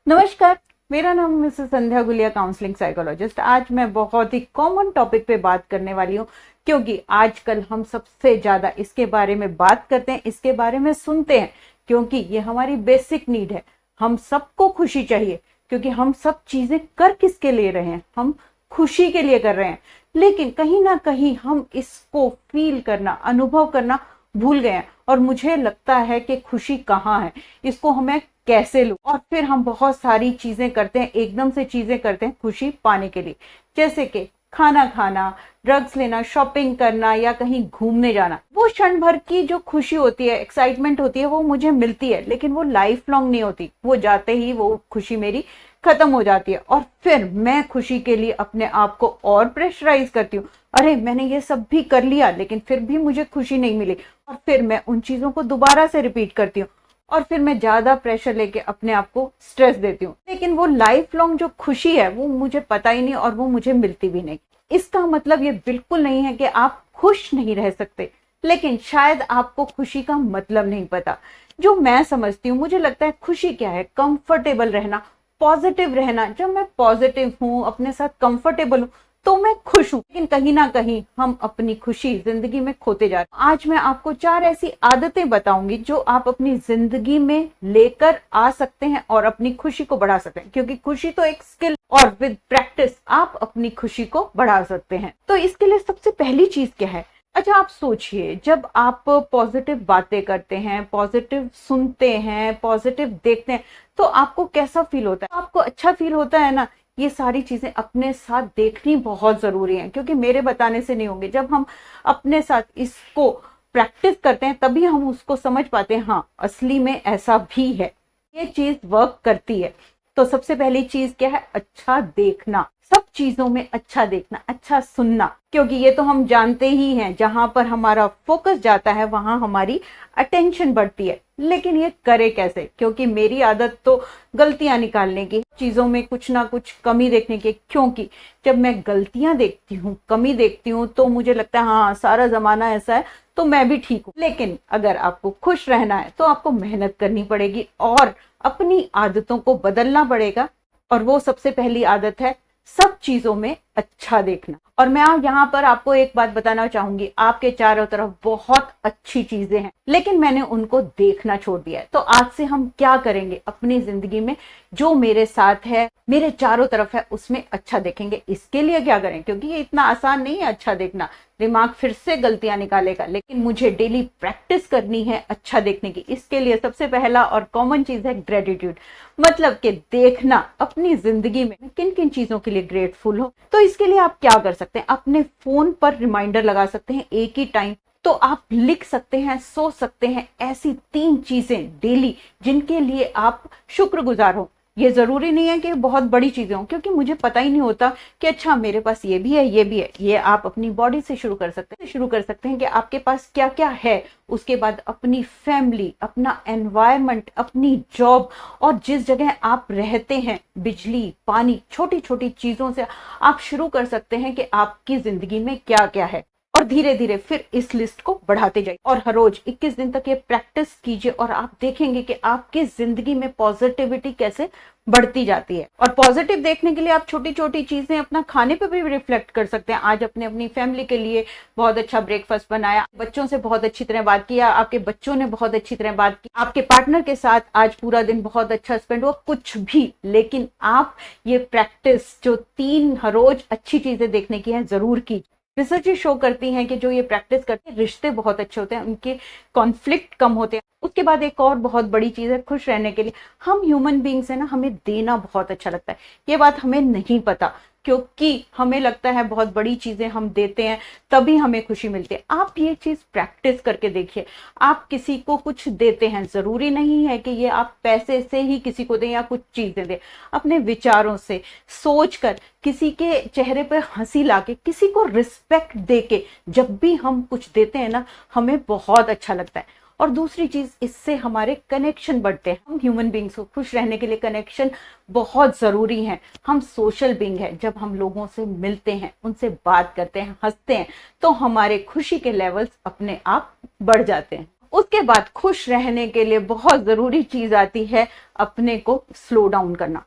नमस्कार। मेरा नाम मिसेस संध्या गुलिया, काउंसलिंग साइकोलॉजिस्ट। आज मैं बहुत ही कॉमन टॉपिक पे बात करने वाली हूँ, क्योंकि आजकल हम सबसे ज्यादा इसके बारे में बात करते हैं, इसके बारे में सुनते हैं, क्योंकि ये हमारी बेसिक नीड है। हम सबको खुशी चाहिए, क्योंकि हम सब चीजें कर किसके लिए रहे हैं? हम खुशी के लिए कर रहे हैं। लेकिन कहीं ना कहीं हम इसको फील करना, अनुभव करना भूल गए हैं। और मुझे लगता है कि खुशी कहाँ है, इसको हमें कैसे लूं। और फिर हम बहुत सारी चीजें करते हैं, एकदम से चीजें करते हैं खुशी पाने के लिए, जैसे कि खाना खाना, ड्रग्स लेना, शॉपिंग करना या कहीं घूमने जाना। वो क्षण भर की जो खुशी होती है, एक्साइटमेंट होती है, वो मुझे मिलती है, लेकिन वो लाइफ लॉन्ग नहीं होती। वो जाते ही वो खुशी मेरी खत्म हो जाती है। और फिर मैं खुशी के लिए अपने आप को और प्रेशराइज करती हूँ। अरे मैंने ये सब भी कर लिया, लेकिन फिर भी मुझे खुशी नहीं मिली। और फिर मैं उन चीजों को दोबारा से रिपीट करती हूँ, और फिर मैं ज्यादा प्रेशर लेके अपने आप को स्ट्रेस देती हूँ। लेकिन वो लाइफ लॉन्ग जो खुशी है वो मुझे पता ही नहीं, और वो मुझे मिलती भी नहीं। इसका मतलब ये बिल्कुल नहीं है कि आप खुश नहीं रह सकते, लेकिन शायद आपको खुशी का मतलब नहीं पता। जो मैं समझती हूँ, मुझे लगता है खुशी क्या है? कंफर्टेबल रहना, पॉजिटिव रहना। जब मैं पॉजिटिव हूँ, अपने साथ कंफर्टेबल हूँ, तो मैं खुश हूं। लेकिन कहीं ना कहीं हम अपनी खुशी जिंदगी में खोते जा रहे हैं। आज मैं आपको 4 ऐसी आदतें बताऊंगी जो आप अपनी जिंदगी में लेकर आ सकते हैं और अपनी खुशी को बढ़ा सकते हैं, क्योंकि खुशी तो एक स्किल, और विद प्रैक्टिस आप अपनी खुशी को बढ़ा सकते हैं। तो इसके लिए सबसे पहली चीज क्या है? अच्छा, आप सोचिए, जब आप पॉजिटिव बातें करते हैं, पॉजिटिव सुनते हैं, पॉजिटिव देखते हैं, तो आपको कैसा फील होता है? आपको अच्छा फील होता है ना? ये सारी चीजें अपने साथ देखनी बहुत जरूरी है, क्योंकि मेरे बताने से नहीं होंगे। जब हम अपने साथ इसको प्रैक्टिस करते हैं, तभी हम उसको समझ पाते हैं, हाँ असली में ऐसा भी है, ये चीज वर्क करती है। तो सबसे पहली चीज क्या है? अच्छा देखना। सब चीजों में अच्छा देखना, अच्छा सुनना, क्योंकि ये तो हम जानते ही हैं, जहां पर हमारा फोकस जाता है वहां हमारी अटेंशन बढ़ती है। लेकिन ये करे कैसे? क्योंकि मेरी आदत तो गलतियां निकालने की, चीजों में कुछ ना कुछ कमी देखने की, क्योंकि जब मैं गलतियां देखती हूँ, कमी देखती हूँ, तो मुझे लगता है हाँ सारा जमाना ऐसा है तो मैं भी ठीक हूँ। लेकिन अगर आपको खुश रहना है तो आपको मेहनत करनी पड़ेगी और अपनी आदतों को बदलना पड़ेगा। और वो सबसे पहली आदत है सब चीजों में अच्छा देखना। और मैं यहाँ पर आपको एक बात बताना चाहूंगी, आपके चारों तरफ बहुत अच्छी चीजें हैं, लेकिन मैंने उनको देखना छोड़ दिया है। तो आज से हम क्या करेंगे? अपनी जिंदगी में जो मेरे साथ है, मेरे चारों तरफ है, उसमें अच्छा देखेंगे। इसके लिए क्या करें? क्योंकि ये इतना आसान नहीं है अच्छा देखना, दिमाग फिर से गलतियां निकालेगा, लेकिन मुझे डेली प्रैक्टिस करनी है अच्छा देखने की। इसके लिए सबसे पहला और कॉमन चीज है ग्रेटिट्यूड, मतलब कि देखना अपनी जिंदगी में किन किन चीजों के लिए ग्रेटफुल हो। तो इसके लिए आप क्या कर सकते हैं? अपने फोन पर रिमाइंडर लगा सकते हैं एक ही टाइम। तो आप लिख सकते हैं, सोच सकते हैं ऐसी 3 चीजें डेली जिनके लिए आप शुक्रगुजार हो। ये जरूरी नहीं है कि बहुत बड़ी चीजें हो, क्योंकि मुझे पता ही नहीं होता कि अच्छा मेरे पास ये भी है, ये भी है। ये आप अपनी बॉडी से शुरू कर सकते हैं। शुरू कर सकते हैं कि आपके पास क्या क्या है। उसके बाद अपनी फैमिली, अपना एनवायरनमेंट, अपनी जॉब, और जिस जगह आप रहते हैं, बिजली, पानी, छोटी छोटी चीजों से आप शुरू कर सकते हैं कि आपकी जिंदगी में क्या क्या है। और धीरे धीरे फिर इस लिस्ट को बढ़ाते जाइए, और हर रोज 21 दिन तक ये प्रैक्टिस कीजिए, और आप देखेंगे कि आपकी जिंदगी में पॉजिटिविटी कैसे बढ़ती जाती है। और पॉजिटिव देखने के लिए आप छोटी छोटी चीजें अपना खाने पे भी रिफ्लेक्ट कर सकते हैं। आज अपने अपनी फैमिली के लिए बहुत अच्छा ब्रेकफास्ट बनाया, बच्चों से बहुत अच्छी तरह बात किया, आपके बच्चों ने बहुत अच्छी तरह बात की, आपके पार्टनर के साथ आज पूरा दिन बहुत अच्छा स्पेंड हुआ, कुछ भी। लेकिन आप ये प्रैक्टिस जो 3 हर रोज अच्छी चीजें देखने की है, जरूर कीजिए। रिसर्च शो करती हैं कि जो ये प्रैक्टिस करते हैं, रिश्ते बहुत अच्छे होते हैं, उनके कॉन्फ्लिक्ट कम होते हैं। उसके बाद एक और बहुत बड़ी चीज है खुश रहने के लिए। हम ह्यूमन बींग्स है ना, हमें देना बहुत अच्छा लगता है। ये बात हमें नहीं पता, क्योंकि हमें लगता है बहुत बड़ी चीजें हम देते हैं तभी हमें खुशी मिलती है। आप ये चीज प्रैक्टिस करके देखिए। आप किसी को कुछ देते हैं, जरूरी नहीं है कि ये आप पैसे से ही किसी को दें या कुछ चीजें दें। अपने विचारों से सोच कर, किसी के चेहरे पर हंसी लाके, किसी को रिस्पेक्ट देके जब भी हम कुछ देते हैं ना, हमें बहुत अच्छा लगता है। और दूसरी चीज, इससे हमारे कनेक्शन बढ़ते हैं। हम ह्यूमन बींग्स को खुश रहने के लिए कनेक्शन बहुत जरूरी है। हम सोशल बींग है, जब हम लोगों से मिलते हैं, उनसे बात करते हैं, हंसते हैं, तो हमारे खुशी के लेवल्स अपने आप बढ़ जाते हैं। उसके बाद खुश रहने के लिए बहुत जरूरी चीज आती है अपने को स्लो डाउन करना।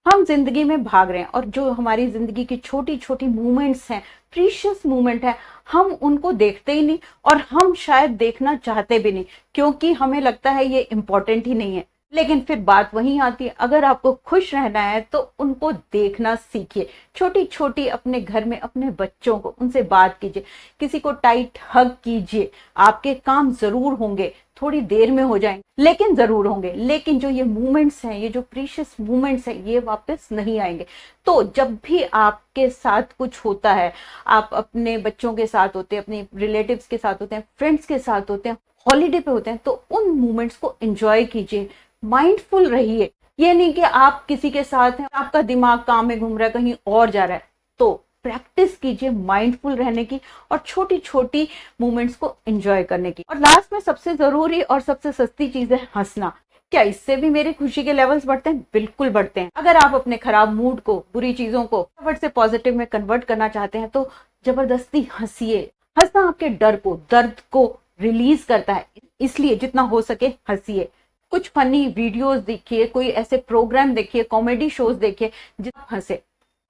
हम जिंदगी में भाग रहे हैं और जो हमारी जिंदगी की छोटी छोटी मूवमेंट्स हैं, प्रीशियस मूवमेंट है, हम उनको देखते ही नहीं और हम शायद देखना चाहते भी नहीं, क्योंकि हमें लगता है ये इंपॉर्टेंट ही नहीं है। लेकिन फिर बात वहीं आती है, अगर आपको खुश रहना है तो उनको देखना सीखिए। छोटी छोटी अपने घर में अपने बच्चों को, उनसे बात कीजिए, किसी को टाइट हग कीजिए। आपके काम जरूर होंगे, थोड़ी देर में हो जाएंगे लेकिन जरूर होंगे, लेकिन जो ये मूवमेंट्स हैं, ये जो प्रीशियस मूवमेंट्स हैं, ये वापस नहीं आएंगे। तो जब भी आपके साथ कुछ होता है, आप अपने बच्चों के साथ होते हैं, अपने रिलेटिव्स के साथ होते हैं, फ्रेंड्स के साथ होते हैं, हॉलीडे पे होते हैं, तो उन मूवमेंट्स को एंजॉय कीजिए, माइंडफुल रहिए। ये नहीं कि आप किसी के साथ हैं, आपका दिमाग काम में घूम रहा है, कहीं और जा रहा है। तो प्रैक्टिस कीजिए माइंडफुल रहने की और छोटी छोटी मूवमेंट्स को एंजॉय करने की। और लास्ट में सबसे जरूरी और सबसे सस्ती चीज है हंसना। क्या इससे भी मेरे खुशी के लेवल्स बढ़ते हैं? बिल्कुल बढ़ते हैं। अगर आप अपने खराब मूड को, बुरी चीजों को फटाफट से पॉजिटिव में कन्वर्ट करना चाहते हैं तो जबरदस्ती हंसिए। हंसना आपके डर को, दर्द को रिलीज करता है, इसलिए जितना हो सके हंसिए। कुछ फनी वीडियोस देखिए, कोई ऐसे प्रोग्राम देखिए, कॉमेडी शोज देखिए जितना हंसे।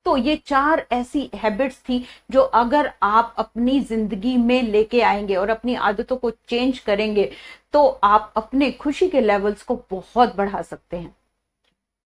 तो ये 4 ऐसी हैबिट्स थी जो अगर आप अपनी जिंदगी में लेके आएंगे और अपनी आदतों को चेंज करेंगे तो आप अपने खुशी के लेवल्स को बहुत बढ़ा सकते हैं।